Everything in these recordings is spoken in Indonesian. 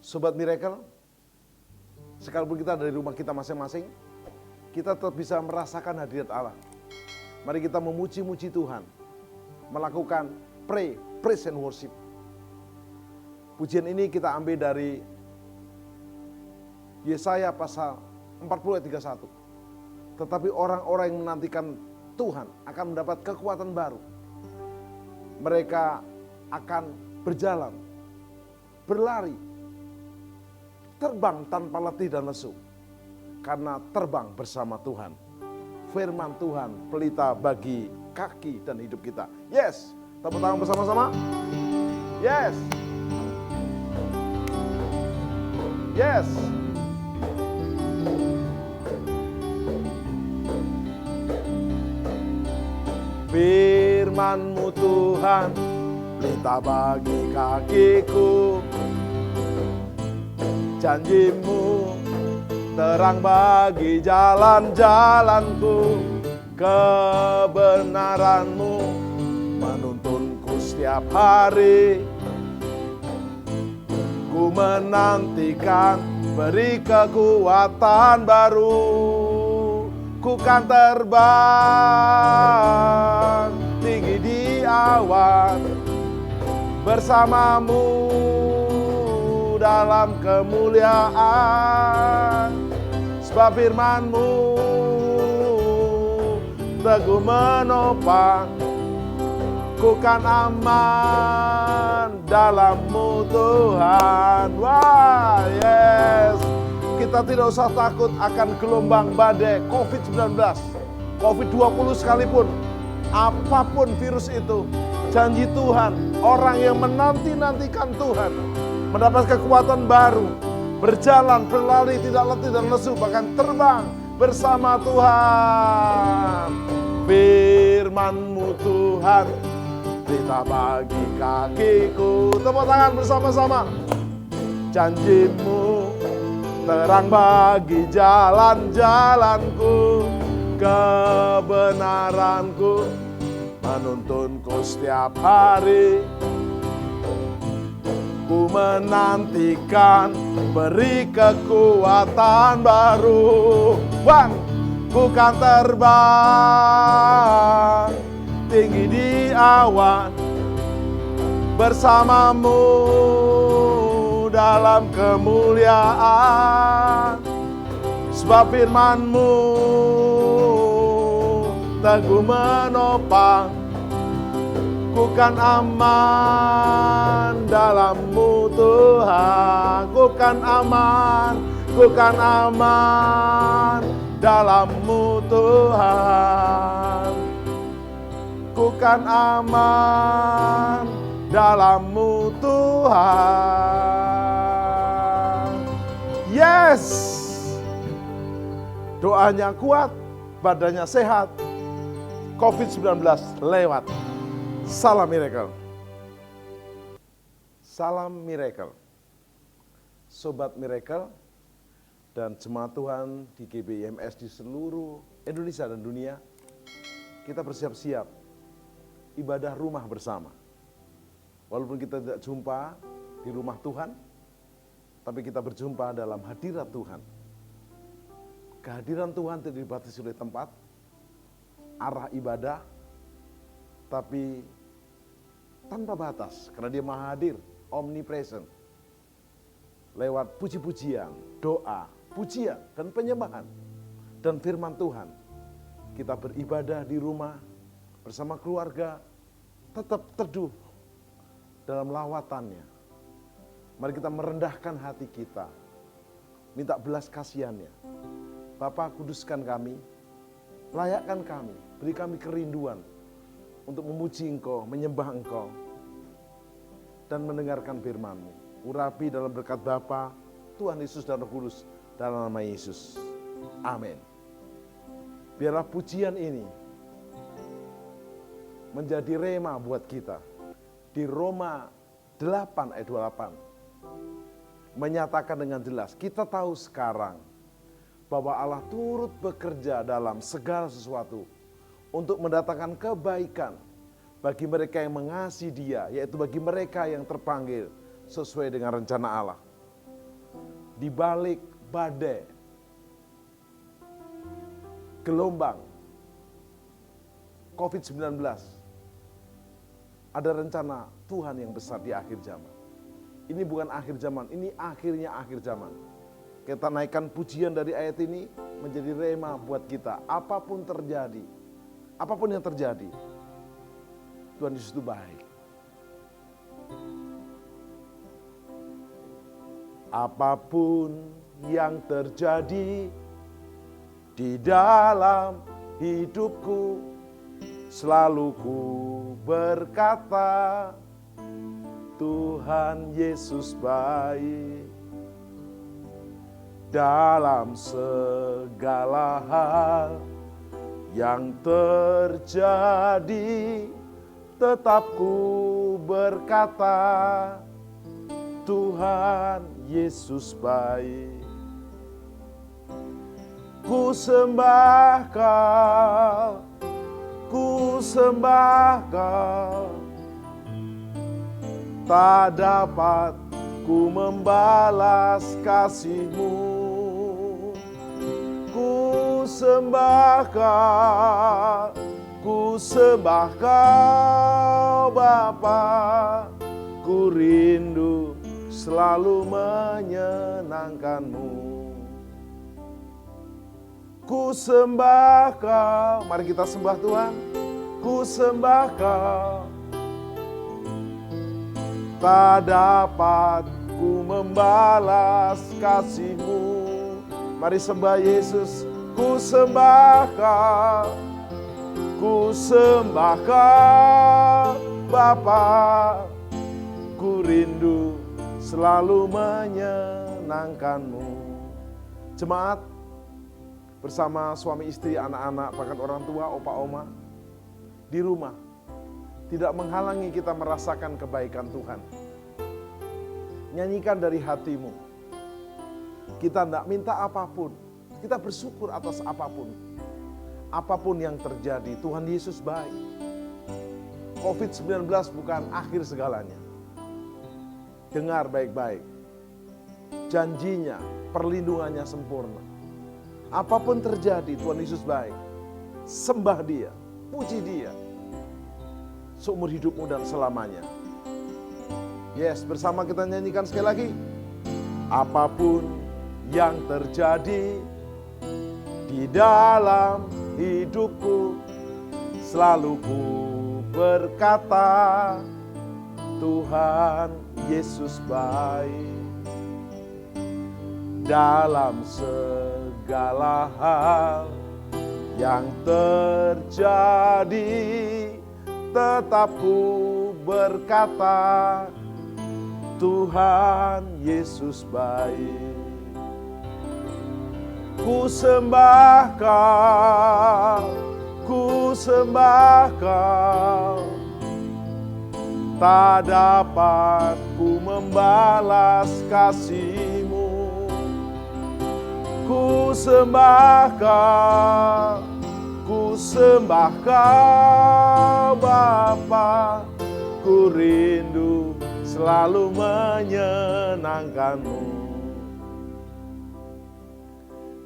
Sobat Miracle, sekalipun kita dari rumah kita masing-masing, kita tetap bisa merasakan hadirat Allah. Mari kita memuji-muji Tuhan, melakukan praise and worship. Pujian ini kita ambil dari Yesaya pasal 40 ayat 31. Tetapi orang-orang yang menantikan Tuhan akan mendapat kekuatan baru. Mereka akan berjalan, berlari, terbang tanpa letih dan lesu. Karena terbang bersama Tuhan. Firman Tuhan pelita bagi kaki dan hidup kita. Yes, tepuk tangan bersama-sama. Yes. Yes. Firman-Mu Tuhan, pelita bagi kakiku. Janji-Mu terang bagi jalan-jalanku. Kebenaran-Mu menuntunku setiap hari. Ku menantikan, beri kekuatan baru. Ku kan terbang tinggi di awan bersama-Mu dalam kemuliaan. Sebab firman-Mu teguh menopang, ku kan aman dalam-Mu Tuhan. Wah, yes. Kita tidak usah takut akan gelombang badai COVID-19, COVID-20 sekalipun, apapun virus itu. Janji Tuhan, orang yang menanti-nantikan Tuhan mendapat kekuatan baru, berjalan, berlari, tidak letih dan lesu, bahkan terbang bersama Tuhan. Firman-Mu Tuhan, pelita bagi kakiku. Tepuk tangan bersama-sama. Janji-Mu terang bagi jalan-jalanku. Kebenaran-Ku menuntunku setiap hari. Ku menantikan, beri kekuatan baru. Bang, ku kan terbang tinggi di awan bersama-Mu dalam kemuliaan. Sebab firman-Mu teguh menopang, ku kan aman dalam-Mu Tuhan. Ku kan aman dalam-Mu Tuhan. Ku kan aman dalam-Mu Tuhan. Yes. Doanya kuat, badannya sehat. COVID-19 lewat. Salam Miracle. Salam Miracle. Sobat Miracle dan jemaat Tuhan di GBIMS di seluruh Indonesia dan dunia. Kita bersiap-siap ibadah rumah bersama. Walaupun kita tidak jumpa di rumah Tuhan, tapi kita berjumpa dalam hadirat Tuhan. Kehadiran Tuhan tidak dibatasi oleh tempat, arah ibadah, tapi tanpa batas, karena Dia Maha Hadir, omnipresent. Lewat puji-pujian, doa, pujian, dan penyembahan, dan firman Tuhan, kita beribadah di rumah, bersama keluarga, tetap teduh dalam lawatannya. Mari kita merendahkan hati kita, minta belas kasihannya. Bapa, kuduskan kami, layakkan kami, beri kami kerinduan untuk memuji Engkau, menyembah Engkau, dan mendengarkan firman-Mu. Urapi dalam berkat Bapa, Tuhan Yesus dan Roh Kudus, dalam nama Yesus. Amin. Biarlah pujian ini menjadi rema buat kita. Di Roma 8 ayat 28 menyatakan dengan jelas, kita tahu sekarang bahwa Allah turut bekerja dalam segala sesuatu untuk mendatangkan kebaikan bagi mereka yang mengasihi Dia, yaitu bagi mereka yang terpanggil sesuai dengan rencana Allah. di balik badai, gelombang, COVID-19, ada rencana Tuhan yang besar di akhir zaman. Ini bukan akhir zaman, ini akhirnya akhir zaman. Kita naikkan pujian dari ayat ini menjadi rema buat kita. Apapun terjadi, apapun yang terjadi, Tuhan Yesus itu baik. Apapun yang terjadi di dalam hidupku, selalu ku berkata, Tuhan Yesus baik. Dalam segala hal yang terjadi, tetap ku berkata, Tuhan Yesus baik. Ku sembah Kau, ku sembah Kau, tak dapat ku membalas kasih-Mu. Ku sembah Kau, ku sembah Kau Bapa, ku rindu selalu menyenangkan-Mu. Ku sembah Kau, mari kita sembah Tuhan. Ku sembah Kau, tak dapat ku membalas kasih-Mu. Mari sembah Yesus. Ku sembah Kau, ku sembah Kau Bapa, ku rindu selalu menyenangkan-Mu. Jemaat, bersama suami istri, anak-anak, bahkan orang tua, opa oma, di rumah, tidak menghalangi kita merasakan kebaikan Tuhan. Nyanyikan dari hatimu. Kita tidak minta apapun, kita bersyukur atas apapun. Apapun yang terjadi, Tuhan Yesus baik. COVID-19 bukan akhir segalanya. Dengar baik-baik. Janjinya, perlindungannya sempurna. Apapun terjadi, Tuhan Yesus baik. Sembah Dia, puji Dia, seumur hidupmu dan selamanya. Yes, bersama kita nyanyikan sekali lagi. Apapun yang terjadi di dalam hidupku, selalu ku berkata, Tuhan Yesus baik. Dalam segala hal yang terjadi, tetap ku berkata, Tuhan Yesus baik. Ku sembah Kau, ku sembah Kau, tak dapat ku membalas kasih-Mu. Ku sembah Kau, ku sembah Kau Bapa, ku rindu selalu menyenangkan-Mu.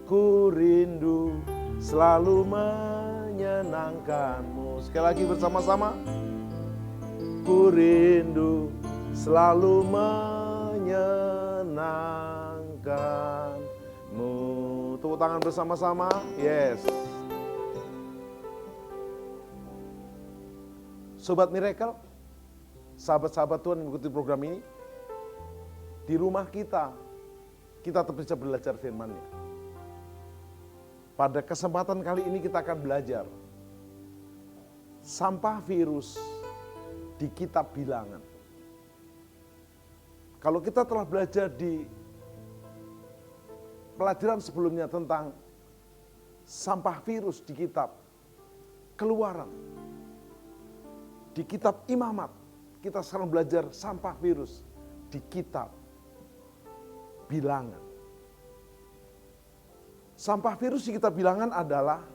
Ku rindu selalu menyenangkan-Mu. Sekali lagi bersama-sama. Ku rindu selalu menyenangkan-Mu. Tepuk tangan bersama-sama. Yes. Sobat Miracle, sahabat-sahabat Tuhan yang mengikuti program ini, di rumah kita tetap bisa belajar firman-Nya. Pada kesempatan kali ini kita akan belajar sampah virus di kitab Bilangan. Kalau kita telah belajar di pelajaran sebelumnya tentang sampah virus di kitab Keluaran, di kitab Imamat, kita sekarang belajar sampah virus di kitab Bilangan. Sampah virus di kitab Bilangan adalah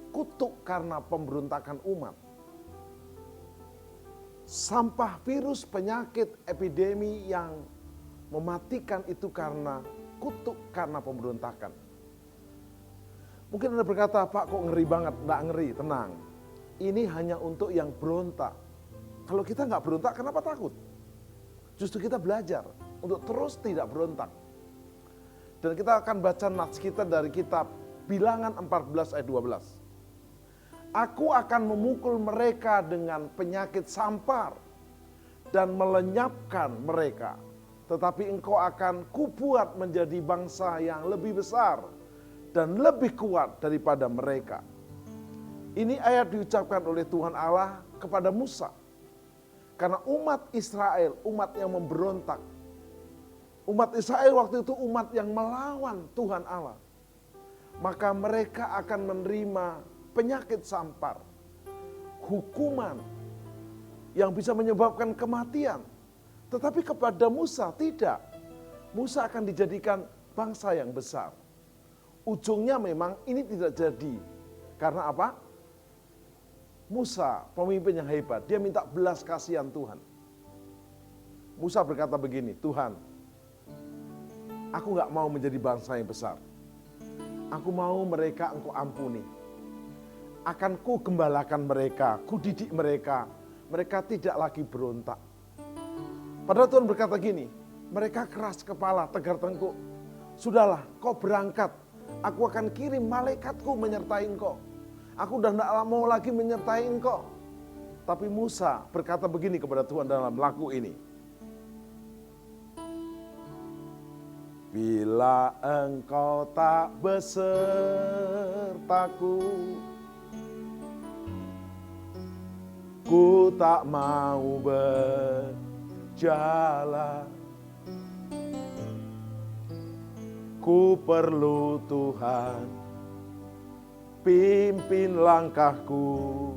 kutuk karena pemberontakan umat. Sampah virus, penyakit, epidemi yang mematikan itu karena terkutuk karena pemberontakan. Mungkin Anda berkata, Pak kok ngeri banget? Nggak ngeri, tenang. Ini hanya untuk yang berontak. Kalau kita nggak berontak, kenapa takut? Justru kita belajar untuk terus tidak berontak. Dan kita akan baca nats kita dari kitab Bilangan 14 ayat 12. Aku akan memukul mereka dengan penyakit sampar dan melenyapkan mereka. Tetapi engkau akan kubuat menjadi bangsa yang lebih besar dan lebih kuat daripada mereka. Ini ayat diucapkan oleh Tuhan Allah kepada Musa. Karena umat Israel, umat yang memberontak. Umat Israel waktu itu umat yang melawan Tuhan Allah. Maka mereka akan menerima penyakit sampar, hukuman yang bisa menyebabkan kematian. Tetapi kepada Musa tidak. Musa akan dijadikan bangsa yang besar. Ujungnya memang ini tidak jadi. Karena apa? Musa pemimpin yang hebat, dia minta belas kasihan Tuhan. Musa berkata begini, Tuhan, aku gak mau menjadi bangsa yang besar. Aku mau mereka engkau ampuni. Akan ku gembalakan mereka, ku didik mereka. Mereka tidak lagi berontak. Padahal Tuhan berkata gini, mereka keras kepala, tegar tengkuk. Sudahlah, kau berangkat. Aku akan kirim malaikatku menyertai engkau. Aku udah tidak mau lagi menyertai engkau. Tapi Musa berkata begini kepada Tuhan dalam lagu ini. Bila engkau tak besertaku, ku tak mau berjalan. Ku perlu Tuhan, pimpin langkahku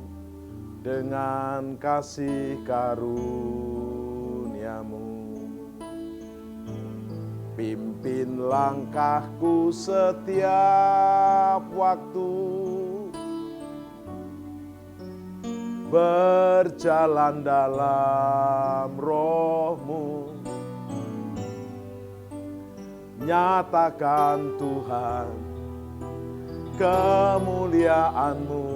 dengan kasih karuniamu. Pimpin langkahku setiap waktu, berjalan dalam roh-Mu. Nyatakan Tuhan kemuliaan-Mu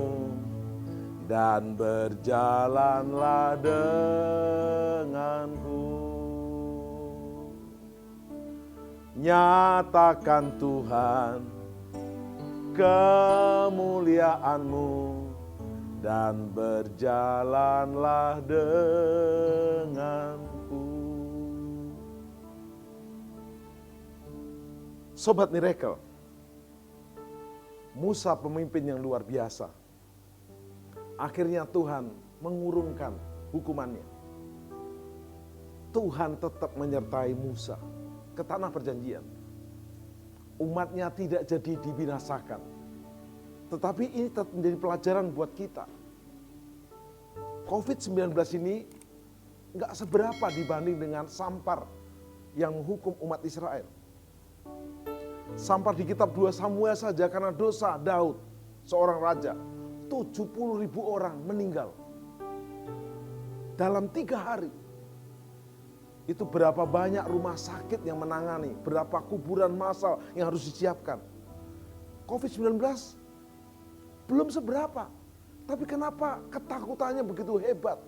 dan berjalanlah denganku. Nyatakan Tuhan kemuliaan-Mu dan berjalanlah denganku. Sobat Miracle, Musa pemimpin yang luar biasa. Akhirnya Tuhan mengurungkan hukumannya. Tuhan tetap menyertai Musa ke tanah perjanjian. Umatnya tidak jadi dibinasakan. Tetapi ini tetap menjadi pelajaran buat kita. COVID-19 ini nggak seberapa dibanding dengan sampar yang menghukum umat Israel. Sampar di kitab 2 Samuel saja karena dosa Daud, seorang raja, 70.000 orang meninggal. Dalam 3 hari. Itu berapa banyak rumah sakit yang menangani, berapa kuburan massal yang harus disiapkan. COVID-19 belum seberapa. Tapi kenapa ketakutannya begitu hebat?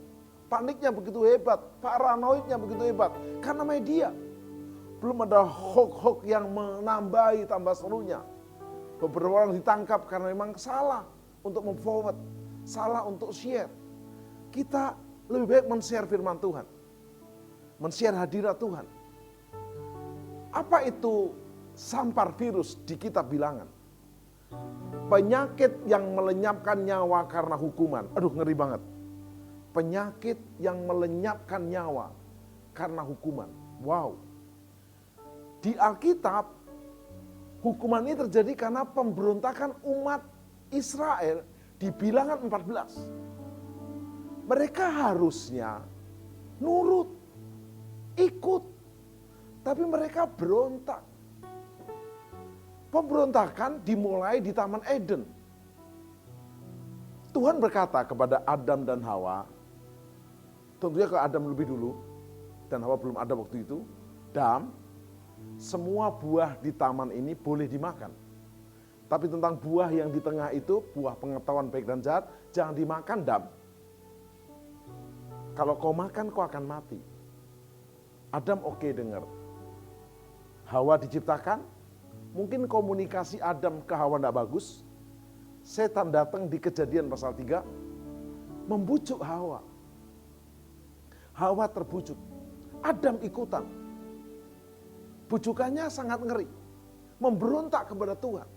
Paniknya begitu hebat, paranoidnya begitu hebat. Karena media. Belum ada hoax-hoax yang menambahi tambah serunya. Beberapa orang ditangkap karena memang salah untuk memforward, salah untuk share. Kita lebih baik men-share firman Tuhan. Men-share hadirat Tuhan. Apa itu sampar virus di kitab Bilangan? Penyakit yang melenyapkan nyawa karena hukuman. Aduh, ngeri banget. Penyakit yang melenyapkan nyawa karena hukuman. Wow. Di Alkitab, hukuman ini terjadi karena pemberontakan umat Israel di Bilangan 14. Mereka harusnya nurut, ikut, tapi mereka berontak. Pemberontakan dimulai di Taman Eden. Tuhan berkata kepada Adam dan Hawa, tentunya ke Adam lebih dulu, dan Hawa belum ada waktu itu, Adam, semua buah di taman ini boleh dimakan. Tapi tentang buah yang di tengah itu, buah pengetahuan baik dan jahat, jangan dimakan, Dam. Kalau kau makan, kau akan mati. Adam oke dengar. Hawa diciptakan, mungkin komunikasi Adam ke Hawa tidak bagus. Setan datang di Kejadian pasal 3, membujuk Hawa. Hawa terbujuk. Adam ikutan. Bujukannya sangat ngeri. Memberontak kepada Tuhan.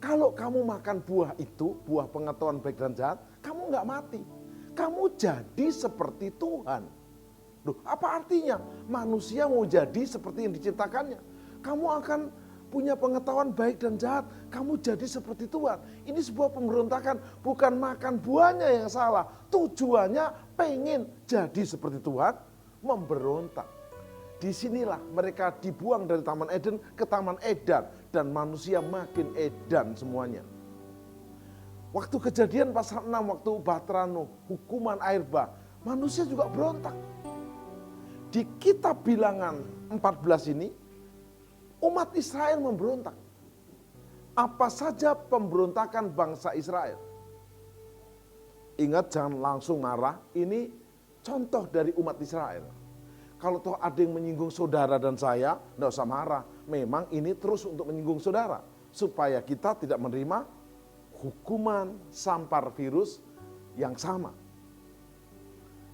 Kalau kamu makan buah itu, buah pengetahuan baik dan jahat, kamu nggak mati. Kamu jadi seperti Tuhan. Loh, apa artinya? Manusia mau jadi seperti yang diciptakannya. Kamu akan punya pengetahuan baik dan jahat. Kamu jadi seperti Tuhan. Ini sebuah pemberontakan. Bukan makan buahnya yang salah. Tujuannya pengen jadi seperti Tuhan, memberontak. Disinilah mereka dibuang dari Taman Eden ke Taman Edan. Dan manusia makin edan semuanya. Waktu Kejadian pasal 6, waktu Bahtera Nuh, hukuman air bah, manusia juga berontak. Di kitab Bilangan 14 ini, umat Israel memberontak. Apa saja pemberontakan bangsa Israel? Ingat, jangan langsung marah, ini contoh dari umat Israel. Kalau toh ada yang menyinggung saudara dan saya, tidak usah marah. Memang ini terus untuk menyinggung saudara. Supaya kita tidak menerima hukuman sampar virus yang sama.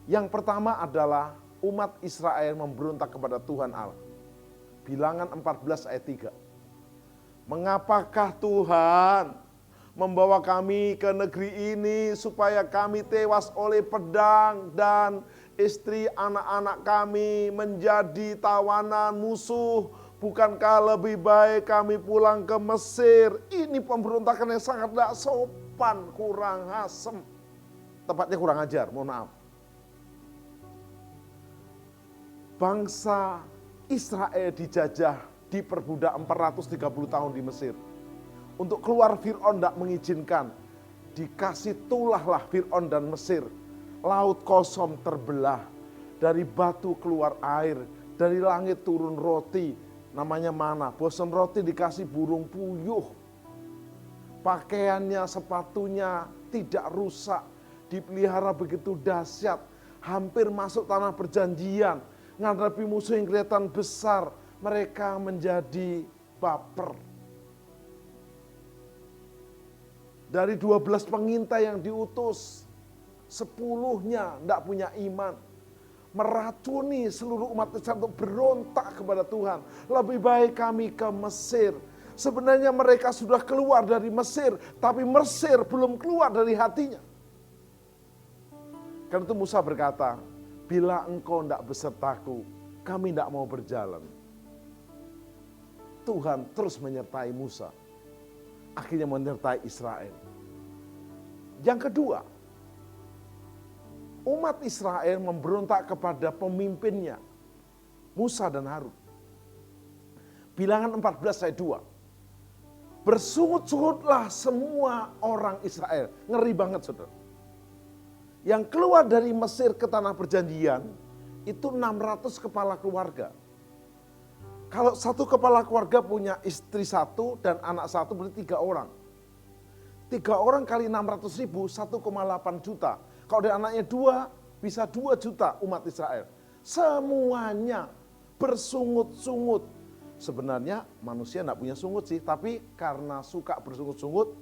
Yang pertama adalah umat Israel memberontak kepada Tuhan Allah. Bilangan 14 ayat 3. Mengapakah Tuhan membawa kami ke negeri ini supaya kami tewas oleh pedang dan istri anak-anak kami menjadi tawanan musuh? Bukankah lebih baik kami pulang ke Mesir? Ini pemberontakan yang sangat tidak sopan, kurang asem. Tepatnya kurang ajar, mohon maaf. Bangsa Israel dijajah, diperbudak 430 tahun di Mesir. Untuk keluar Fir'aun tidak mengizinkan. Dikasih tulahlah Fir'aun dan Mesir. Laut kosong terbelah. Dari batu keluar air. Dari langit turun roti. Namanya mana? Bosan roti dikasih burung puyuh. Pakaiannya, sepatunya tidak rusak. Dipelihara begitu dahsyat. Hampir masuk tanah perjanjian. Menghadapi musuh yang kelihatan besar. Mereka menjadi baper. Dari 12 pengintai yang diutus, 10-nya tidak punya iman. Meracuni seluruh umat Israel untuk berontak kepada Tuhan. Lebih baik kami ke Mesir. Sebenarnya mereka sudah keluar dari Mesir, tapi Mesir belum keluar dari hatinya. Karena itu Musa berkata, bila engkau tidak besertaku, kami tidak mau berjalan. Tuhan terus menyertai Musa. Akhirnya menyertai Israel. Yang kedua, umat Israel memberontak kepada pemimpinnya, Musa dan Harun. Bilangan 14 ayat 2. Bersungut-sungutlah semua orang Israel. Ngeri banget, saudara. Yang keluar dari Mesir ke tanah perjanjian, itu 600 kepala keluarga. Kalau satu kepala keluarga punya istri satu dan anak satu, berarti 3 orang. 3 orang kali 600 ribu, 1,8 juta. Kalau ada anaknya 2, bisa 2 juta umat Israel. Semuanya bersungut-sungut. Sebenarnya manusia tidak punya sungut sih, tapi karena suka bersungut-sungut,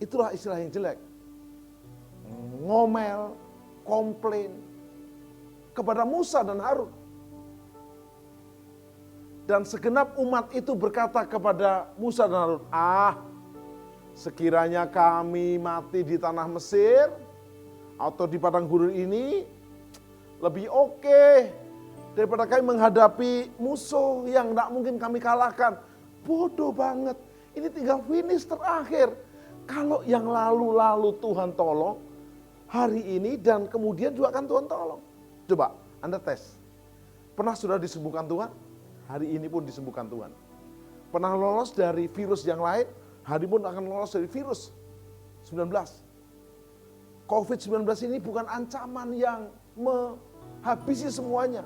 itulah istilah yang jelek. Ngomel, komplain kepada Musa dan Harun. Dan segenap umat itu berkata kepada Musa dan Harun, sekiranya kami mati di tanah Mesir atau di padang gurun ini, lebih oke daripada kami menghadapi musuh yang tidak mungkin kami kalahkan. Bodoh banget, ini tinggal finish terakhir. Kalau yang lalu-lalu Tuhan tolong, hari ini dan kemudian juga akan Tuhan tolong. Coba Anda tes, pernah sudah disembuhkan Tuhan? Hari ini pun disembuhkan Tuhan. Pernah lolos dari virus yang lain? Hari pun akan lolos dari virus 19. COVID-19 ini bukan ancaman yang menghabisi semuanya.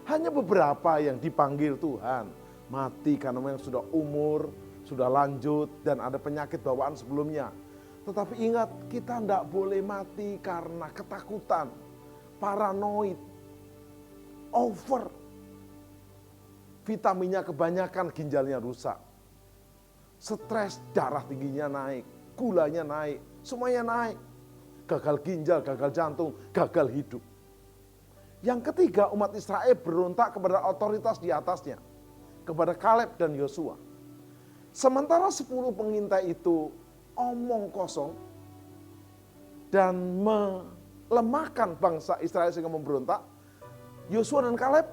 Hanya beberapa yang dipanggil Tuhan. mati karena memang sudah umur, sudah lanjut dan ada penyakit bawaan sebelumnya. Tetapi ingat, kita tidak boleh mati karena ketakutan, paranoid, over. Vitaminnya kebanyakan, ginjalnya rusak. Stres, darah tingginya naik, gulanya naik, semuanya naik. Gagal ginjal, gagal jantung, gagal hidup. Yang ketiga, umat Israel berontak kepada otoritas di atasnya, kepada Kaleb dan Yosua. Sementara 10 pengintai itu omong kosong dan melemahkan bangsa Israel sehingga memberontak, Yosua dan Kaleb,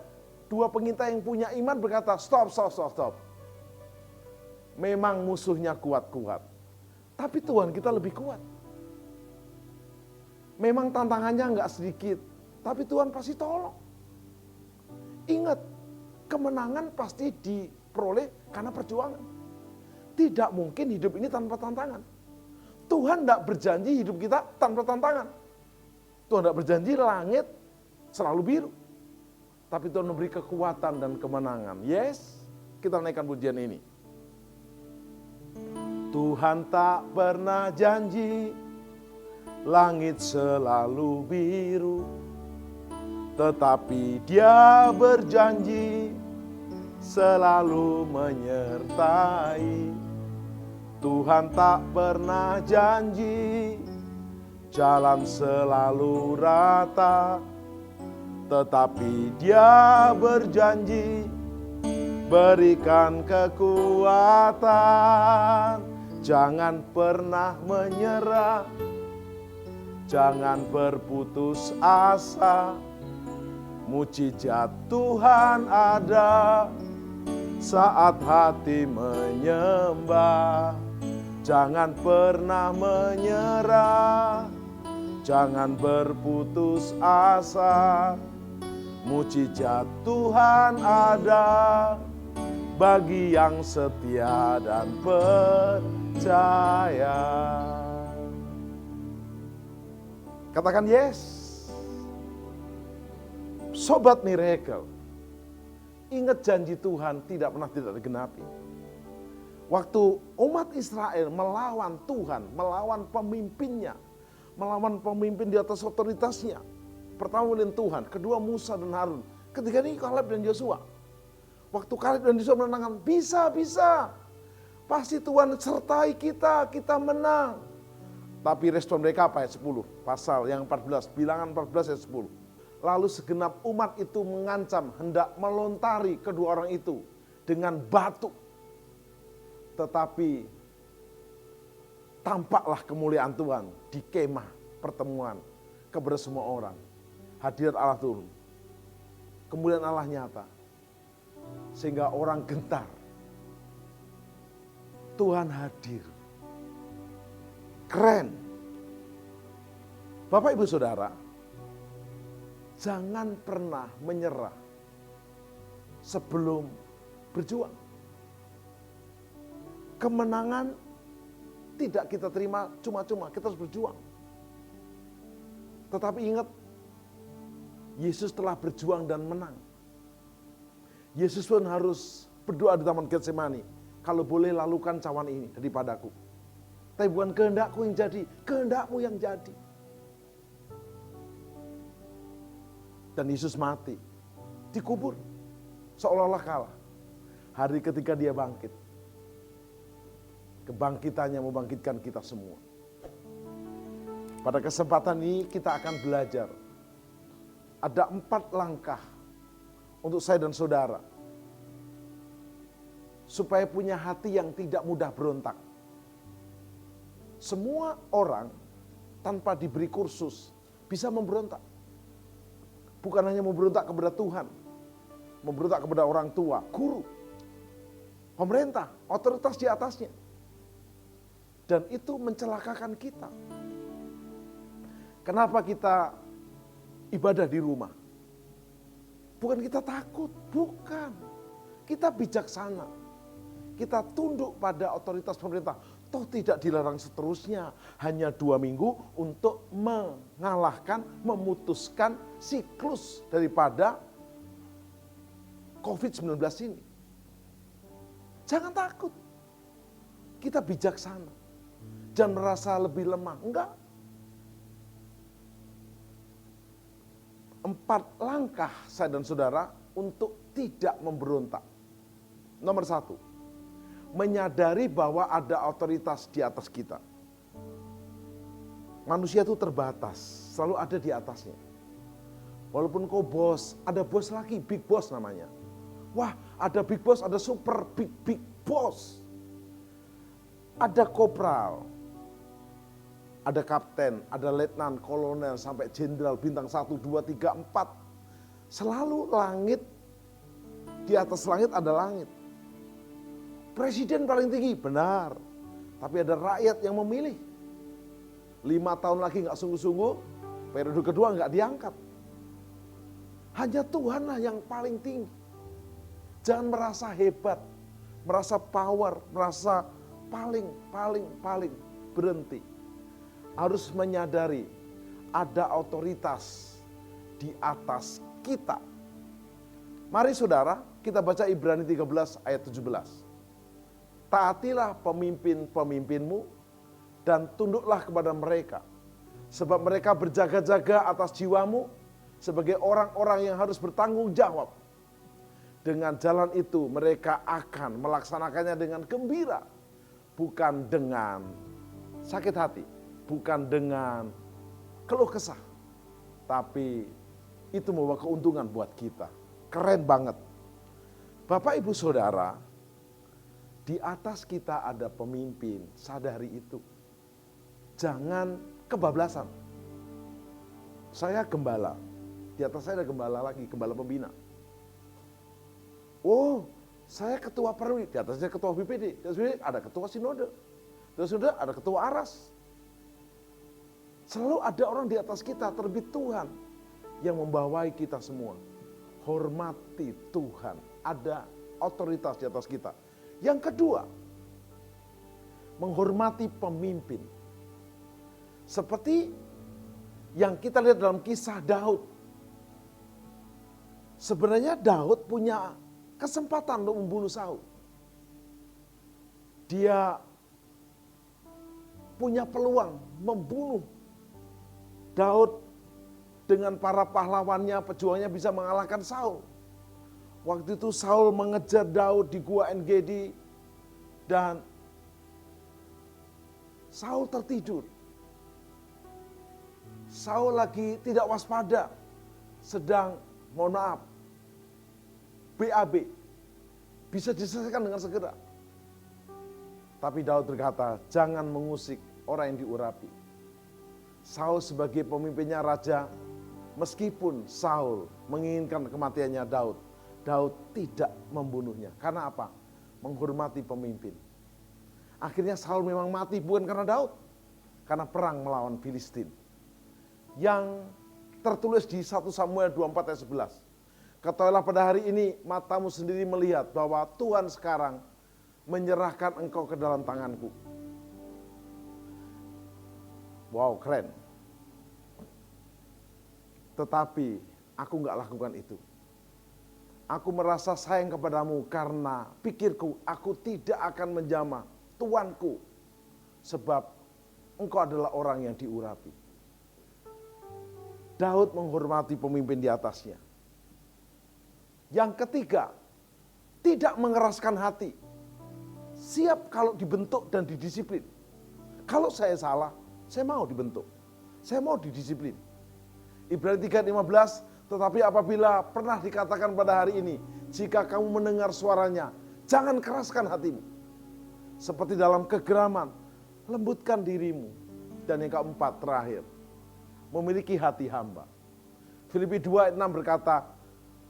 2 pengintai yang punya iman berkata, stop. Memang musuhnya kuat-kuat, tapi Tuhan kita lebih kuat. Memang tantangannya enggak sedikit, tapi Tuhan pasti tolong. Ingat, kemenangan pasti diperoleh karena perjuangan. Tidak mungkin hidup ini tanpa tantangan. Tuhan tidak berjanji hidup kita tanpa tantangan. Tuhan tidak berjanji langit selalu biru. Tapi Tuhan memberi kekuatan dan kemenangan. Yes, kita naikkan pujian ini. Tuhan tak pernah janji langit selalu biru, tetapi Dia berjanji selalu menyertai. Tuhan tak pernah janji jalan selalu rata, tetapi Dia berjanji berikan kekuatan. Jangan pernah menyerah, jangan berputus asa. Mujizat Tuhan ada saat hati menyembah. Jangan pernah menyerah, jangan berputus asa. Mujizat Tuhan ada bagi yang setia dan percaya. Katakan yes. Sobat Miracle, ingat janji Tuhan tidak pernah tidak digenapi. Waktu umat Israel melawan Tuhan, melawan pemimpinnya, melawan pemimpin di atas otoritasnya. Pertama melawan Tuhan, kedua Musa dan Harun. Ketiga ini Kaleb dan Yosua. Waktu Kaleb dan Yosua menenangkan, bisa. Pasti Tuhan sertai kita, kita menang. Tapi respon mereka apa? Ayat 10, pasal yang 14, bilangan 14 ayat 10. Lalu segenap umat itu mengancam hendak melontari kedua orang itu dengan batu. Tetapi tampaklah kemuliaan Tuhan di kemah pertemuan kepada semua orang. Hadirat Allah turun. Kemuliaan Allah nyata. Sehingga orang gentar. Tuhan hadir. Keren. Bapak Ibu Saudara, jangan pernah menyerah sebelum berjuang. Kemenangan tidak kita terima cuma-cuma, kita harus berjuang. Tetapi ingat, Yesus telah berjuang dan menang. Yesus pun harus berdoa di Taman Getsemani, kalau boleh lalukan cawan ini daripadaku. Tapi bukan kehendakku yang jadi, kehendakmu yang jadi. Dan Yesus mati, dikubur, seolah-olah kalah. Hari ketika Dia bangkit, kebangkitannya membangkitkan kita semua. Pada kesempatan ini kita akan belajar. Ada 4 langkah untuk saya dan saudara. Supaya punya hati yang tidak mudah berontak. Semua orang tanpa diberi kursus bisa memberontak. Bukan hanya memberontak kepada Tuhan. Memberontak kepada orang tua, guru, pemerintah, otoritas di atasnya. Dan itu mencelakakan kita. Kenapa kita ibadah di rumah? Bukan kita takut, bukan. Kita bijaksana. Kita tunduk pada otoritas pemerintah. Toh tidak dilarang seterusnya. Hanya 2 minggu untuk mengalahkan, memutuskan siklus daripada COVID-19 ini. Jangan takut. Kita bijaksana. Jangan merasa lebih lemah. Enggak. 4 langkah saya dan saudara untuk tidak memberontak. Nomor 1, menyadari bahwa ada otoritas di atas kita. Manusia itu terbatas, selalu ada di atasnya. Walaupun kau bos, ada bos lagi, big boss namanya. Wah, ada big boss, ada super big boss. Ada kopral, ada kapten, ada letnan, kolonel, sampai jenderal, bintang 1, 2, 3, 4. Selalu langit, di atas langit ada langit. Presiden paling tinggi, benar. Tapi ada rakyat yang memilih. 5 tahun lagi gak sungguh-sungguh, periode kedua gak diangkat. Hanya Tuhanlah yang paling tinggi. Jangan merasa hebat, merasa power, merasa paling berhenti. Harus menyadari ada otoritas di atas kita. Mari saudara, kita baca Ibrani 13 ayat 17. Taatilah pemimpin-pemimpinmu dan tunduklah kepada mereka. Sebab mereka berjaga-jaga atas jiwamu sebagai orang-orang yang harus bertanggung jawab. Dengan jalan itu mereka akan melaksanakannya dengan gembira. Bukan dengan sakit hati. Bukan dengan keluh kesah. Tapi itu membawa keuntungan buat kita. Keren banget. Bapak ibu saudara, di atas kita ada pemimpin, sadari itu. Jangan kebablasan. Saya gembala, di atas saya ada gembala lagi, gembala pembina. Oh, saya ketua perwi, di atas saya ketua BPD, di atas BPD ada ketua sinode, di atas sinode ada ketua aras. Selalu ada orang di atas kita, terlebih Tuhan yang membawai kita semua. Hormati Tuhan, ada otoritas di atas kita. Yang kedua, menghormati pemimpin. Seperti yang kita lihat dalam kisah Daud. Sebenarnya Daud punya kesempatan untuk membunuh Saul. Dia punya peluang membunuh Daud dengan para pahlawannya, pejuangnya bisa mengalahkan Saul. Waktu itu Saul mengejar Daud di Gua En-Gedi dan Saul tertidur. Saul lagi tidak waspada, sedang mohon maaf, BAB, bisa diselesaikan dengan segera. Tapi Daud berkata, jangan mengusik orang yang diurapi. Saul sebagai pemimpinnya raja, meskipun Saul menginginkan kematiannya Daud, Daud tidak membunuhnya. Karena apa? Menghormati pemimpin. Akhirnya Saul memang mati bukan karena Daud. Karena perang melawan Filistin. Yang tertulis di 1 Samuel 24 ayat 11. Ketahuilah pada hari ini matamu sendiri melihat bahwa Tuhan sekarang menyerahkan engkau ke dalam tanganku. Wow, keren. Tetapi aku gak lakukan itu. Aku merasa sayang kepadamu karena pikirku aku tidak akan menjamah Tuanku. Sebab engkau adalah orang yang diurapi. Daud menghormati pemimpin di atasnya. Yang ketiga, tidak mengeraskan hati. Siap kalau dibentuk dan didisiplin. Kalau saya salah, saya mau dibentuk. Saya mau didisiplin. Ibrani 3:15, tetapi apabila pernah dikatakan pada hari ini, jika kamu mendengar suaranya, jangan keraskan hatimu. Seperti dalam kegeraman, lembutkan dirimu. Dan yang keempat, terakhir, memiliki hati hamba. Filipi 2:6 berkata,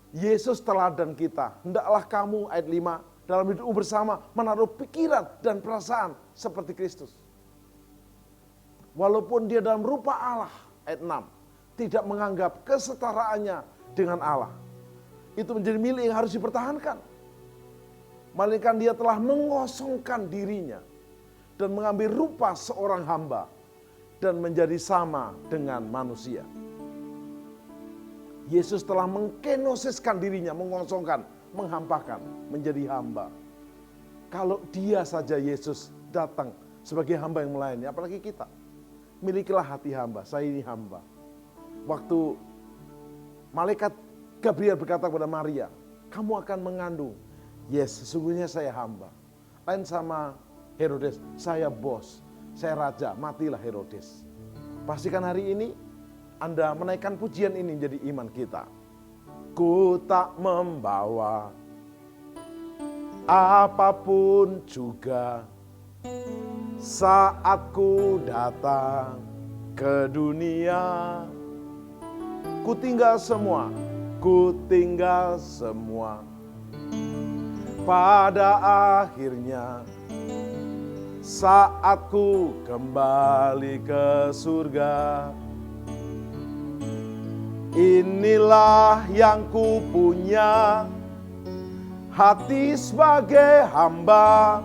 Yesus teladan kita, hendaklah kamu, ayat 5, dalam hidupmu bersama menaruh pikiran dan perasaan seperti Kristus. Walaupun dia dalam rupa Allah, ayat 6, tidak menganggap kesetaraannya dengan Allah. Itu menjadi milik yang harus dipertahankan. Melainkan dia telah mengosongkan dirinya dan mengambil rupa seorang hamba dan menjadi sama dengan manusia. Yesus telah mengkenosiskan dirinya, mengosongkan, menghampakan, menjadi hamba. Kalau dia saja Yesus datang sebagai hamba yang melayani, apalagi kita. Milikilah hati hamba, saya ini hamba. Waktu malaikat Gabriel berkata kepada Maria, kamu akan mengandung. Yes, sesungguhnya saya hamba. Lain sama Herodes, saya bos, saya raja, matilah Herodes. Pastikan hari ini Anda menaikkan pujian ini menjadi iman kita. Ku tak membawa apapun juga saat ku datang ke dunia. Ku tinggal semua, ku tinggal semua. Pada akhirnya saat ku kembali ke surga, inilah yang ku punya, hati sebagai hamba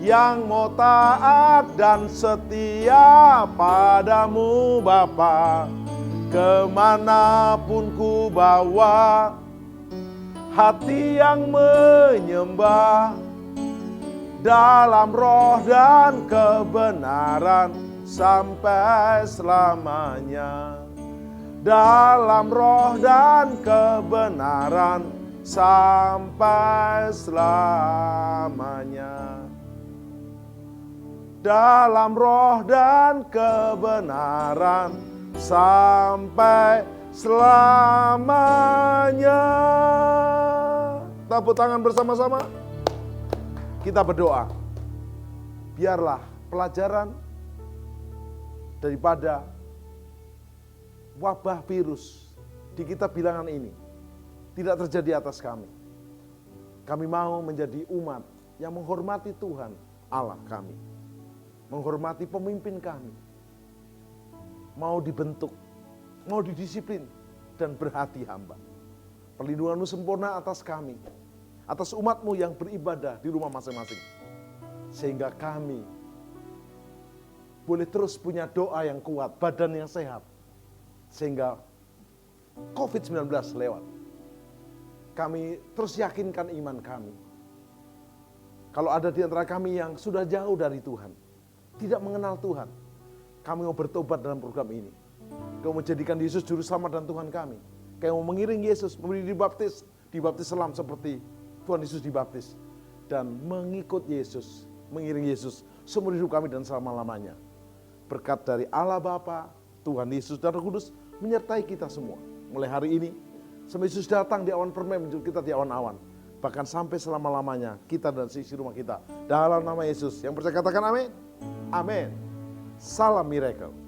yang mau taat dan setia padamu Bapa. Kemanapun ku bawa, hati yang menyembah dalam roh dan kebenaran sampai selamanya. Dalam roh dan kebenaran sampai selamanya. Dalam roh dan kebenaran sampai selamanya. Tepuk tangan bersama-sama. Kita berdoa. Biarlah pelajaran daripada wabah virus di kitab bilangan ini tidak terjadi atas kami. Kami mau menjadi umat yang menghormati Tuhan Allah kami. Menghormati pemimpin kami. Mau dibentuk, mau didisiplin, dan berhati hamba. Perlindungan-Mu sempurna atas kami, atas umat-Mu yang beribadah di rumah masing-masing. Sehingga kami boleh terus punya doa yang kuat, badan yang sehat. Sehingga COVID-19 lewat. Kami terus yakinkan iman kami. Kalau ada di antara kami yang sudah jauh dari Tuhan, tidak mengenal Tuhan, kami mau bertobat dalam program ini. Kau menjadikan Yesus juru selamat dan Tuhan kami. Kau mau mengiring Yesus, memberi dibaptis selam seperti Tuhan Yesus dibaptis. Dan mengikut Yesus, mengiring Yesus seumur hidup kami dan selama-lamanya. Berkat dari Allah Bapa, Tuhan Yesus dan Roh Kudus menyertai kita semua. Mulai hari ini, sampai Yesus datang di awan permai menjemput kita di awan-awan. Bahkan sampai selama-lamanya, kita dan seisi rumah kita. Dalam nama Yesus, yang percaya katakan amin. Amin. Salam miracle.